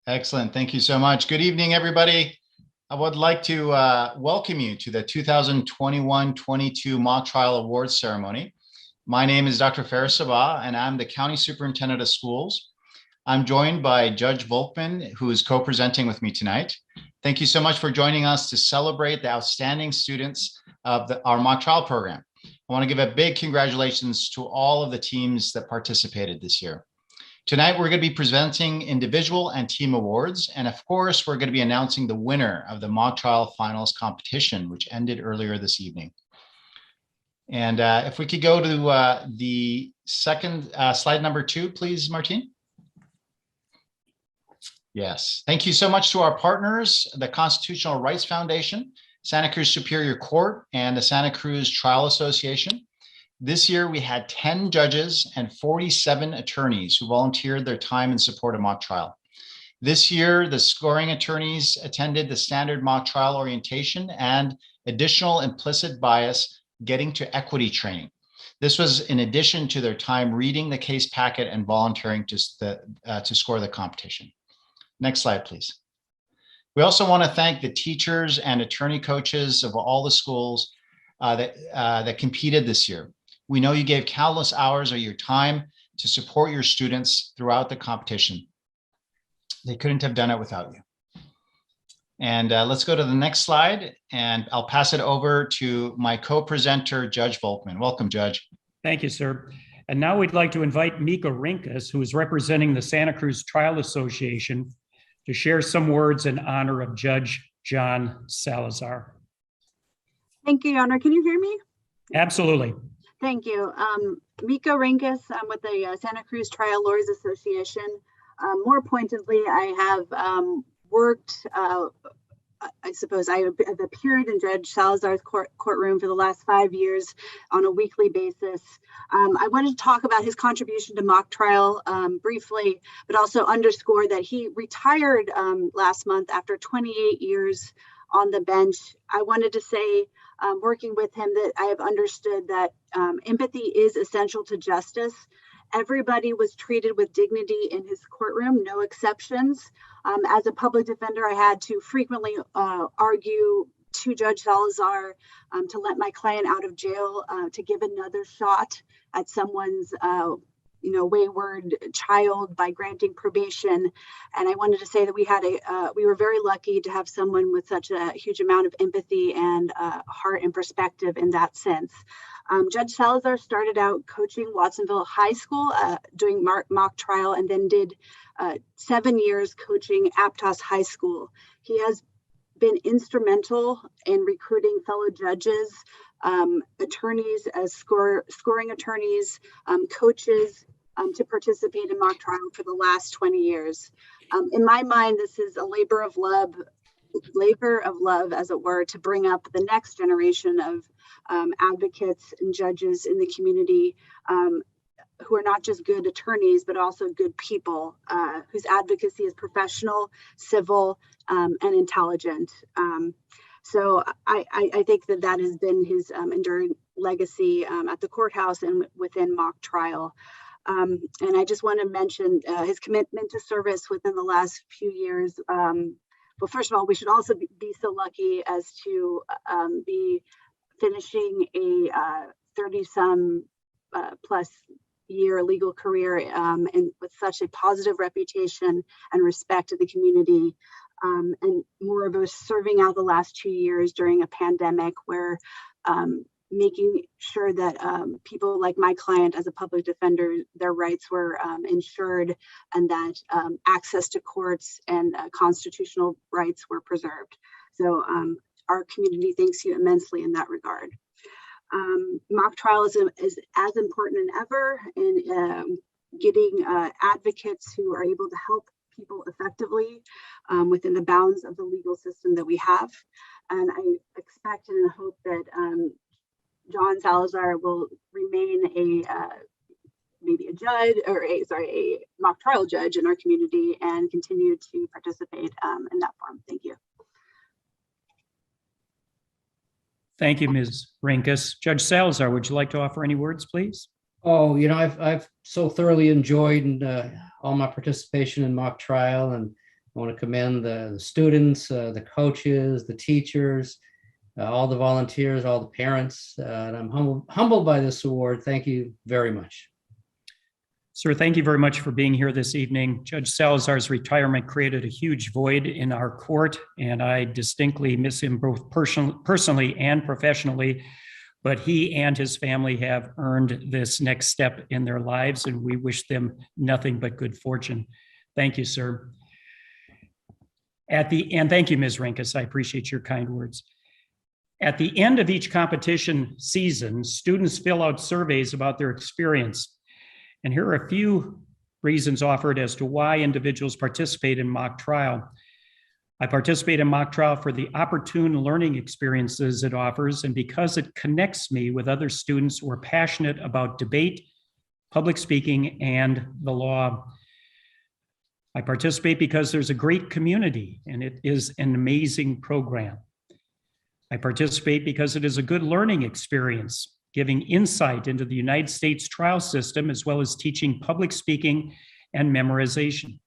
Excellent. Thank you so much. Good evening, everybody. I would like to welcome you to the 2021-22 Mock Trial Awards Ceremony. My name is Dr. Faris Sabah, and I'm the County Superintendent of Schools. I'm joined by Judge Volkman, who is co-presenting with me tonight. Thank you so much for joining us to celebrate the outstanding students of our mock trial program. I want to give a big congratulations to all of the teams that participated this year. Tonight, we're going to be presenting individual and team awards. And of course, we're going to be announcing the winner of the mock trial finals competition, which ended earlier this evening. And if we could go to the second slide number 2, please, Martine. Yes, thank you so much to our partners, the Constitutional Rights Foundation, Santa Cruz Superior Court, and the Santa Cruz Trial Association. This year, we had 10 judges and 47 attorneys who volunteered their time in support of mock trial. This year, the scoring attorneys attended the standard mock trial orientation and additional implicit bias getting to equity training. This was in addition to their time reading the case packet and volunteering to score the competition. Next slide, please. We also want to thank the teachers and attorney coaches of all the schools that competed this year. We know you gave countless hours of your time to support your students throughout the competition. They couldn't have done it without you. And let's go to the next slide, and I'll pass it over to my co-presenter, Judge Volkman. Welcome, Judge. Thank you, sir. And now we'd like to invite Mika Rinkus, who is representing the Santa Cruz Trial Association, to share some words in honor of Judge John Salazar. Thank you, Your Honor. Can you hear me? Absolutely. Thank you. Mika Rinkus, I'm with the Santa Cruz Trial Lawyers Association. More pointedly, I have worked, I suppose I have appeared in Judge Salazar's courtroom for the last 5 years on a weekly basis. I wanted to talk about his contribution to mock trial briefly, but also underscore that he retired last month after 28 years on the bench. I wanted to say, working with him, that I have understood that empathy is essential to justice. Everybody was treated with dignity in his courtroom, no exceptions. As a public defender, I had to frequently argue to Judge Salazar to let my client out of jail, to give another shot at someone's wayward child by granting probation. And I wanted to say that we were very lucky to have someone with such a huge amount of empathy and heart and perspective in that sense. Judge Salazar started out coaching Watsonville High School, doing mock trial, and then did 7 years coaching Aptos High School. He has been instrumental in recruiting fellow judges, attorneys as scoring attorneys, coaches to participate in mock trial for the last 20 years. In my mind, this is a labor of love, as it were, to bring up the next generation of advocates and judges in the community who are not just good attorneys, but also good people whose advocacy is professional, civil, and intelligent. So I think that has been his enduring legacy at the courthouse and within mock trial. And I just want to mention his commitment to service within the last few years. Well, first of all, we should also be so lucky as to be finishing a 30-some plus year legal career and with such a positive reputation and respect to the community. And moreover, serving out the last 2 years during a pandemic where making sure that people like my client as a public defender, their rights were ensured, and that access to courts and constitutional rights were preserved. So our community thanks you immensely in that regard. Mock trial is as important than ever in getting advocates who are able to help people effectively within the bounds of the legal system that we have. And I expect and hope that John Salazar will remain maybe a judge or a mock trial judge in our community and continue to participate in that form. Thank you. Thank you, Ms. Rinkus. Judge Salazar, would you like to offer any words, please? Oh, I've so thoroughly enjoyed all my participation in mock trial, and I want to commend the students, the coaches, the teachers, all the volunteers, all the parents. And I'm humbled by this award. Thank you very much. Sir, thank you very much for being here this evening. Judge Salazar's retirement created a huge void in our court, and I distinctly miss him both personally and professionally. But he and his family have earned this next step in their lives, and we wish them nothing but good fortune. Thank you, sir. And thank you, Ms. Rinkus. I appreciate your kind words. At the end of each competition season, students fill out surveys about their experience. And here are a few reasons offered as to why individuals participate in mock trial. I participate in mock trial for the opportune learning experiences it offers, and because it connects me with other students who are passionate about debate, public speaking, and the law. I participate because there's a great community and it is an amazing program. I participate because it is a good learning experience, giving insight into the United States trial system, as well as teaching public speaking and memorization.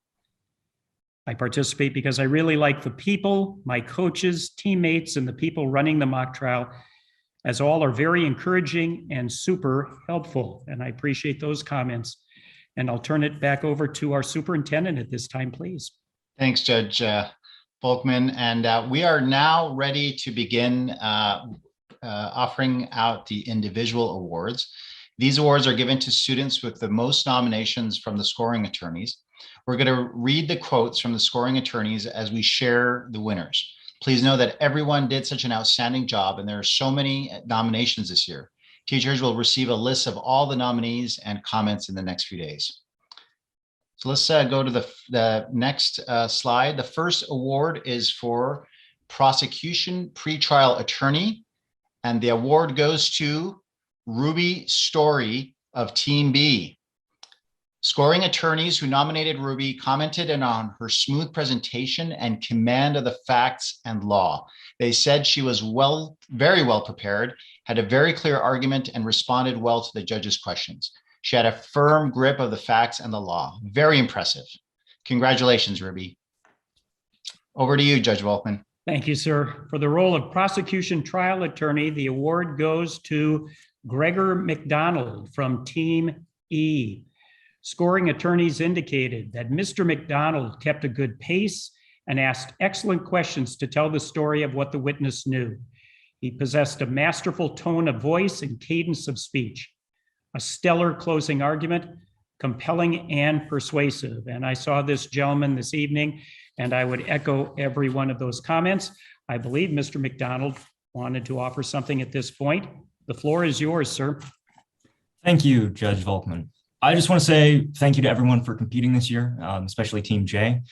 I participate because I really like the people, my coaches, teammates, and the people running the mock trial, as all are very encouraging and super helpful. And I appreciate those comments. And I'll turn it back over to our superintendent at this time, please. Thanks, Judge Volkman. And we are now ready to begin offering out the individual awards. These awards are given to students with the most nominations from the scoring attorneys. We're going to read the quotes from the scoring attorneys as we share the winners. Please know that everyone did such an outstanding job, and there are so many nominations this year. Teachers will receive a list of all the nominees and comments in the next few days. So let's go to the next slide. The first award is for prosecution pretrial attorney, and the award goes to Ruby Story of Team B. Scoring attorneys who nominated Ruby commented on her smooth presentation and command of the facts and law. They said she was very well prepared, had a very clear argument, and responded well to the judge's questions. She had a firm grip of the facts and the law. Very impressive. Congratulations, Ruby. Over to you, Judge Volkman. Thank you, sir. For the role of prosecution trial attorney, the award goes to Gregor McDonald from Team E. Scoring attorneys indicated that Mr. McDonald kept a good pace and asked excellent questions to tell the story of what the witness knew. He possessed a masterful tone of voice and cadence of speech, a stellar closing argument, compelling and persuasive. And I saw this gentleman this evening, and I would echo every one of those comments. I believe Mr. McDonald wanted to offer something at this point. The floor is yours, sir. Thank you, Judge Volkman. I just want to say thank you to everyone for competing this year, especially Team J.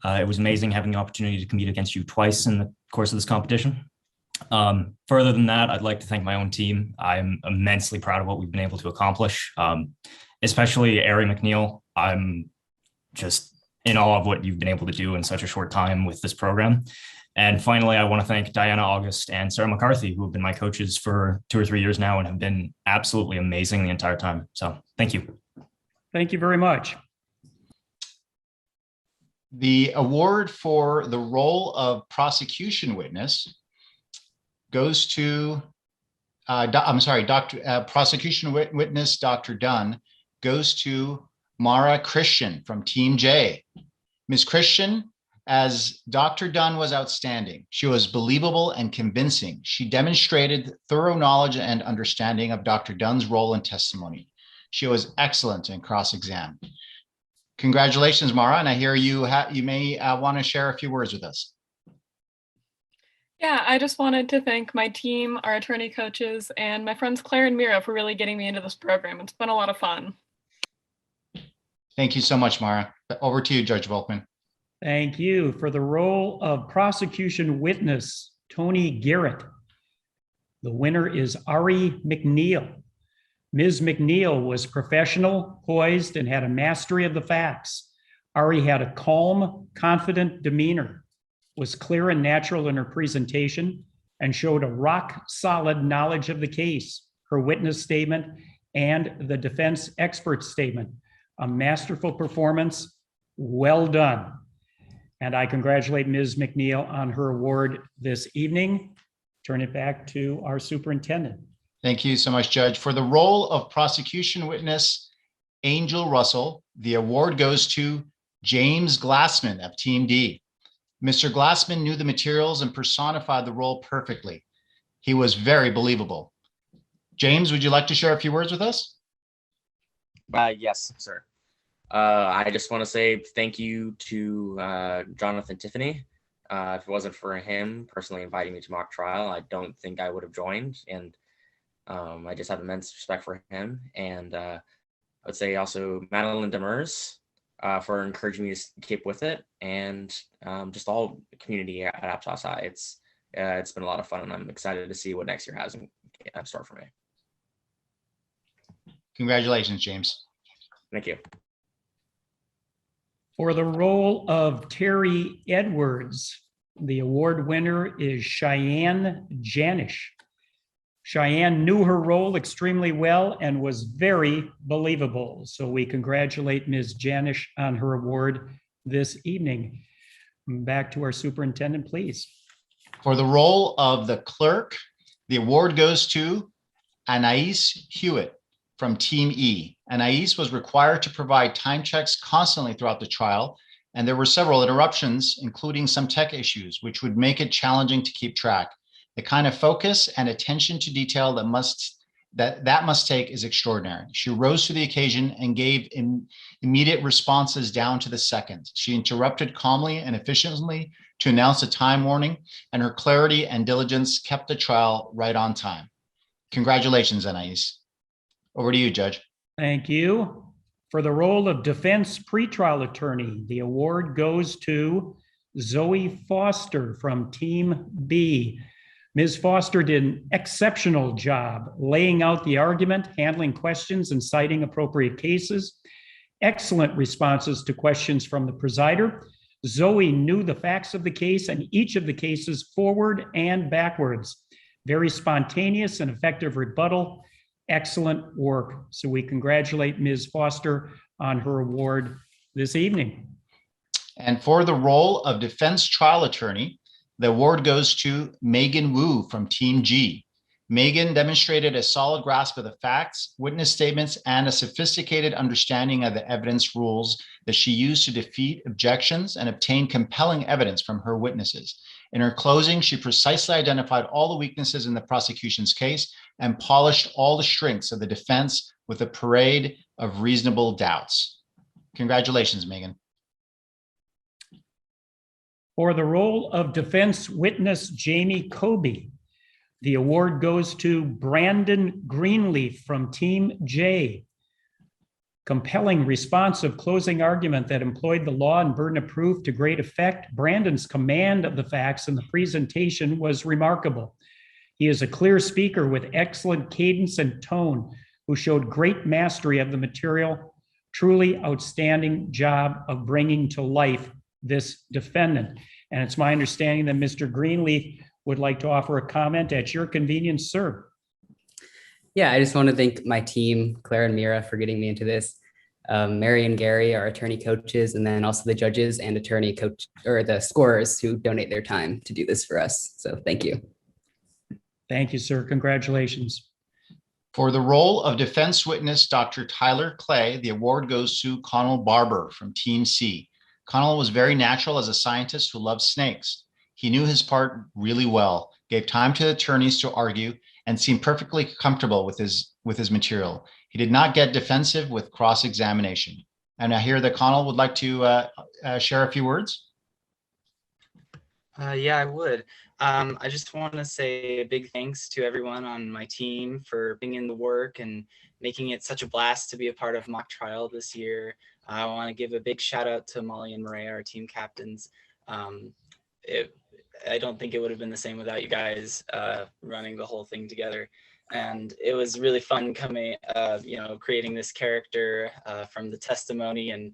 It was amazing having the opportunity to compete against you twice in the course of this competition. Further than that, I'd like to thank my own team. I'm immensely proud of what we've been able to accomplish, especially Ari McNeil. I'm just in awe of what you've been able to do in such a short time with this program. And finally, I want to thank Diana August and Sarah McCarthy, who have been my coaches for 2 or 3 years now and have been absolutely amazing the entire time. So thank you. Thank you very much. The award for the role of prosecution witness goes to, prosecution witness Dr. Dunn goes to Mara Christian from Team J. Ms. Christian, as Dr. Dunn was outstanding. She was believable and convincing. She demonstrated thorough knowledge and understanding of Dr. Dunn's role and testimony. She was excellent in cross-exam. Congratulations, Mara, and I hear you may want to share a few words with us. Yeah, I just wanted to thank my team, our attorney coaches, and my friends Claire and Mira for really getting me into this program. It's been a lot of fun. Thank you so much, Mara. Over to you, Judge Volkman. Thank you. For the role of prosecution witness, Tony Garrett. The winner is Ari McNeil. Ms. McNeil was professional, poised, and had a mastery of the facts. Ari had a calm, confident demeanor, was clear and natural in her presentation, and showed a rock-solid knowledge of the case, her witness statement, and the defense expert statement. A masterful performance. Well done. And I congratulate Ms. McNeil on her award this evening. Turn it back to our superintendent. Thank you so much, Judge. For the role of prosecution witness Angel Russell, the award goes to James Glassman of Team D. Mr. Glassman knew the materials and personified the role perfectly. He was very believable. James, would you like to share a few words with us? Yes, sir. I just want to say thank you to Jonathan Tiffany. If it wasn't for him personally inviting me to mock trial, I don't think I would have joined. And I just have immense respect for him. And I would say also Madeline Demers for encouraging me to keep with it. And just all the community at Aptos High. It's been a lot of fun, and I'm excited to see what next year has in store for me. Congratulations, James. Thank you. For the role of Terry Edwards, the award winner is Cheyenne Janish. Cheyenne knew her role extremely well and was very believable. So we congratulate Ms. Janish on her award this evening. Back to our superintendent, please. For the role of the clerk, the award goes to Anais Hewitt from Team E. Anais was required to provide time checks constantly throughout the trial, and there were several interruptions, including some tech issues, which would make it challenging to keep track. The kind of focus and attention to detail that must take is extraordinary. She rose to the occasion and gave immediate responses down to the second. She interrupted calmly and efficiently to announce a time warning, and her clarity and diligence kept the trial right on time. Congratulations, Anais. Over to you, Judge. Thank you. For the role of defense pretrial attorney, the award goes to Zoe Foster from Team B. Ms. Foster did an exceptional job laying out the argument, handling questions, and citing appropriate cases. Excellent responses to questions from the presider. Zoe knew the facts of the case and each of the cases forward and backwards. Very spontaneous and effective rebuttal. Excellent work. So we congratulate Ms. Foster on her award this evening. And for the role of defense trial attorney, the award goes to Megan Wu from Team G. Megan demonstrated a solid grasp of the facts, witness statements, and a sophisticated understanding of the evidence rules that she used to defeat objections and obtain compelling evidence from her witnesses. In her closing, she precisely identified all the weaknesses in the prosecution's case and polished all the strengths of the defense with a parade of reasonable doubts. Congratulations, Megan. For the role of defense witness Jamie Kobe, the award goes to Brandon Greenleaf from Team J. Compelling, responsive closing argument that employed the law and burden of proof to great effect. Brandon's command of the facts and the presentation was remarkable. He is a clear speaker with excellent cadence and tone, who showed great mastery of the material. Truly outstanding job of bringing to life this defendant. And it's my understanding that Mr. Greenleaf would like to offer a comment at your convenience, sir. Yeah, I just want to thank my team, Claire and Mira, for getting me into this. Mary and Gary, our attorney coaches, and then also the judges and attorney coach, or the scorers who donate their time to do this for us. So thank you. Thank you, sir. Congratulations. For the role of defense witness Dr. Tyler Clay, the award goes to Connell Barber from Team C. Connell was very natural as a scientist who loves snakes. He knew his part really well, gave time to attorneys to argue, and seemed perfectly comfortable with his material. He did not get defensive with cross-examination. And I hear that Connell would like to share a few words. Yeah, I would. I just want to say a big thanks to everyone on my team for bringing in the work and making it such a blast to be a part of mock trial this year. I want to give a big shout out to Molly and Maria, our team captains. I don't think it would have been the same without you guys running the whole thing together. And it was really fun coming, creating this character from the testimony. And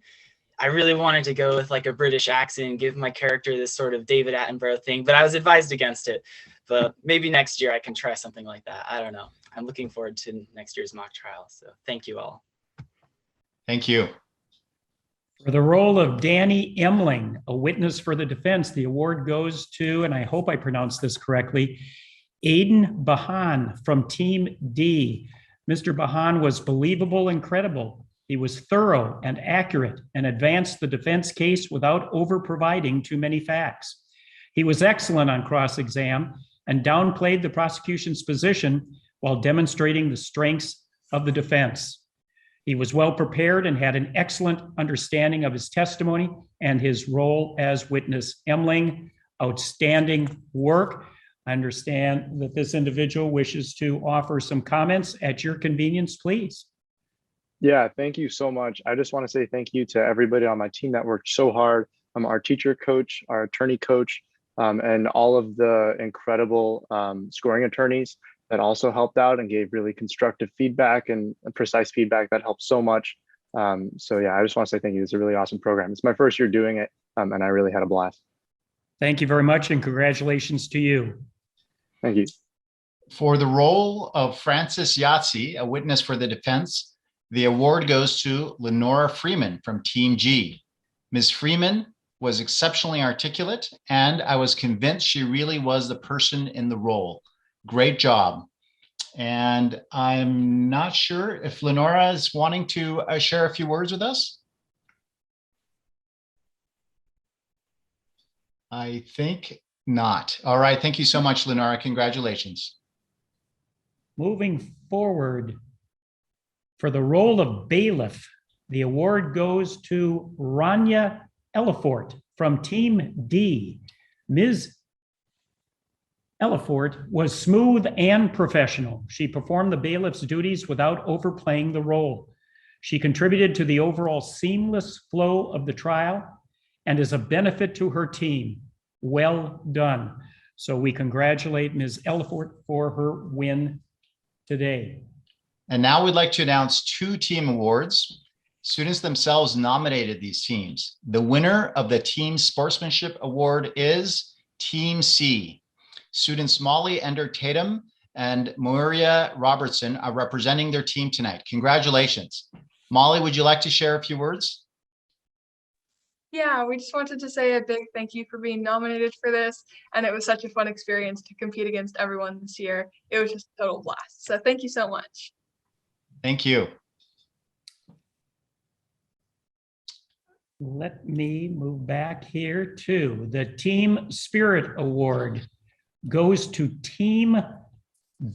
I really wanted to go with like a British accent, give my character this sort of David Attenborough thing, but I was advised against it. But maybe next year I can try something like that. I don't know. I'm looking forward to next year's mock trial. So thank you all. Thank you. For the role of Danny Emling, a witness for the defense, the award goes to, and I hope I pronounced this correctly, Aiden Bahan from Team D. Mr. Bahan was believable and credible. He was thorough and accurate and advanced the defense case without over-providing too many facts. He was excellent on cross-exam and downplayed the prosecution's position while demonstrating the strengths of the defense. He was well prepared and had an excellent understanding of his testimony and his role as witness. Emling, outstanding work. I understand that this individual wishes to offer some comments at your convenience, please. Yeah, thank you so much. I just want to say thank you to everybody on my team that worked so hard. Our teacher coach, our attorney coach, and all of the incredible scoring attorneys that also helped out and gave really constructive feedback and precise feedback that helped so much. So yeah, I just want to say thank you. It's a really awesome program. It's my first year doing it, and I really had a blast. Thank you very much, and congratulations to you. Thank you. For the role of Francis Yahtzee, a witness for the defense, the award goes to Lenora Freeman from Team G. Ms. Freeman was exceptionally articulate, and I was convinced she really was the person in the role. Great job. And I'm not sure if Lenora is wanting to share a few words with us. I think not. All right. Thank you so much, Lenora. Congratulations. Moving forward, for the role of bailiff, the award goes to Rania Ellifort from Team D. Ms. Ellifort was smooth and professional. She performed the bailiff's duties without overplaying the role. She contributed to the overall seamless flow of the trial and is a benefit to her team. Well done. So we congratulate Ms. Ellifort for her win today. And now we'd like to announce two team awards. Students themselves nominated these teams. The winner of the Team Sportsmanship Award is Team C. Students Molly Ender Tatum and Maria Robertson are representing their team tonight. Congratulations. Molly, would you like to share a few words? Yeah, we just wanted to say a big thank you for being nominated for this. And it was such a fun experience to compete against everyone this year. It was just a total blast. So thank you so much. Thank you. Let me move back here to the Team Spirit Award goes to Team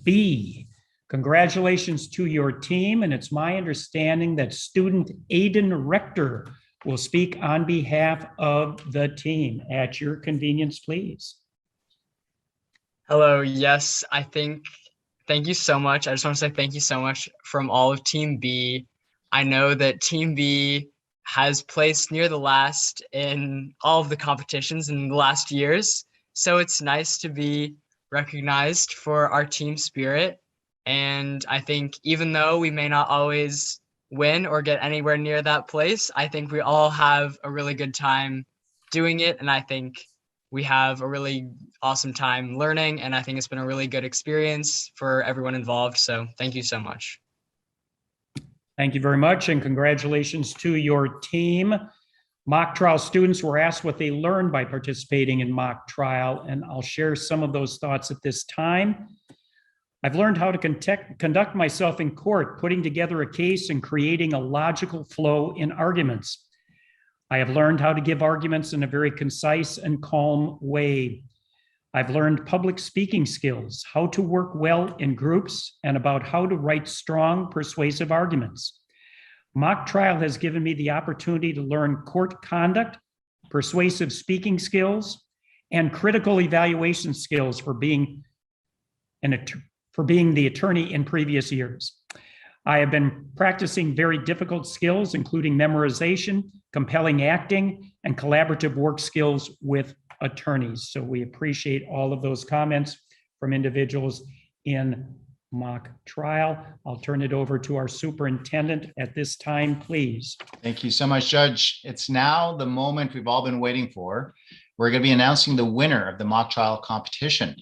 B. Congratulations to your team. And it's my understanding that student Aiden Rector will speak on behalf of the team. At your convenience, please. Hello, yes, thank you so much. I just want to say thank you so much from all of Team B. I know that Team B has placed near the last in all of the competitions in the last years. So it's nice to be recognized for our team spirit. And I think even though we may not always win or get anywhere near that place, I think we all have a really good time doing it. And I think we have a really awesome time learning. And I think it's been a really good experience for everyone involved. So thank you so much. Thank you very much, and congratulations to your team. Mock trial students were asked what they learned by participating in mock trial, and I'll share some of those thoughts at this time. I've learned how to conduct myself in court, putting together a case and creating a logical flow in arguments. I have learned how to give arguments in a very concise and calm way. I've learned public speaking skills, how to work well in groups, and about how to write strong, persuasive arguments. Mock trial has given me the opportunity to learn court conduct, persuasive speaking skills, and critical evaluation skills for being the attorney in previous years. I have been practicing very difficult skills, including memorization, compelling acting, and collaborative work skills with attorneys. So we appreciate all of those comments from individuals in mock trial. I'll turn it over to our superintendent at this time, please. Thank you so much, Judge. It's now the moment we've all been waiting for. We're going to be announcing the winner of the mock trial competition.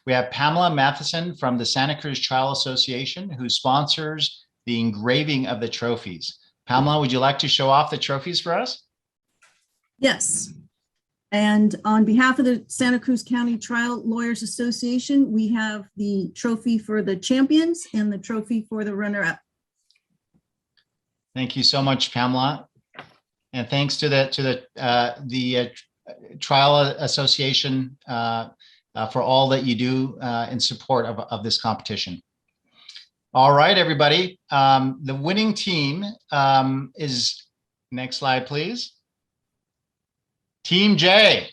We have Pamela Matheson from the Santa Cruz Trial Association, who sponsors the engraving of the trophies. Pamela, would you like to show off the trophies for us? Yes. And on behalf of the Santa Cruz County Trial Lawyers Association, we have the trophy for the champions and the trophy for the runner-up. Thank you so much, Pamela. And thanks to the Trial Association for all that you do in support of this competition. All right, everybody. The winning team is, next slide, please. Team J.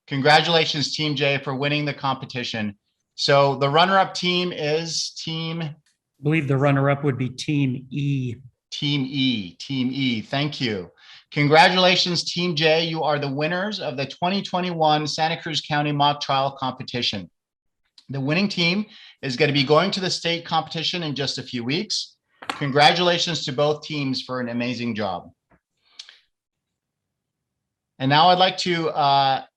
Congratulations, Team J, for winning the competition. So the runner-up team is Team... I believe the runner-up would be Team E. Team E. Team E. Thank you. Congratulations, Team J. You are the winners of the 2021 Santa Cruz County Mock Trial Competition. The winning team is going to be going to the state competition in just a few weeks. Congratulations to both teams for an amazing job. And now I'd like to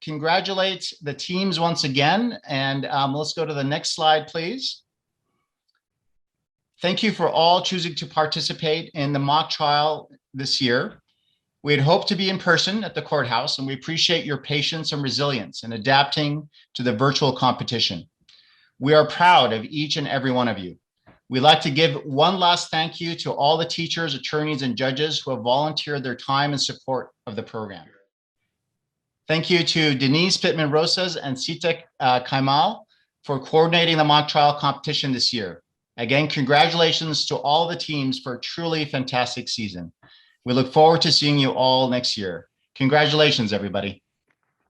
congratulate the teams once again. And let's go to the next slide, please. Thank you for all choosing to participate in the mock trial this year. We had hoped to be in person at the courthouse, and we appreciate your patience and resilience in adapting to the virtual competition. We are proud of each and every one of you. We'd like to give one last thank you to all the teachers, attorneys, and judges who have volunteered their time in support of the program. Thank you to Denise Pittman Rosas and Sita Kaimal for coordinating the mock trial competition this year. Again, congratulations to all the teams for a truly fantastic season. We look forward to seeing you all next year. Congratulations, everybody.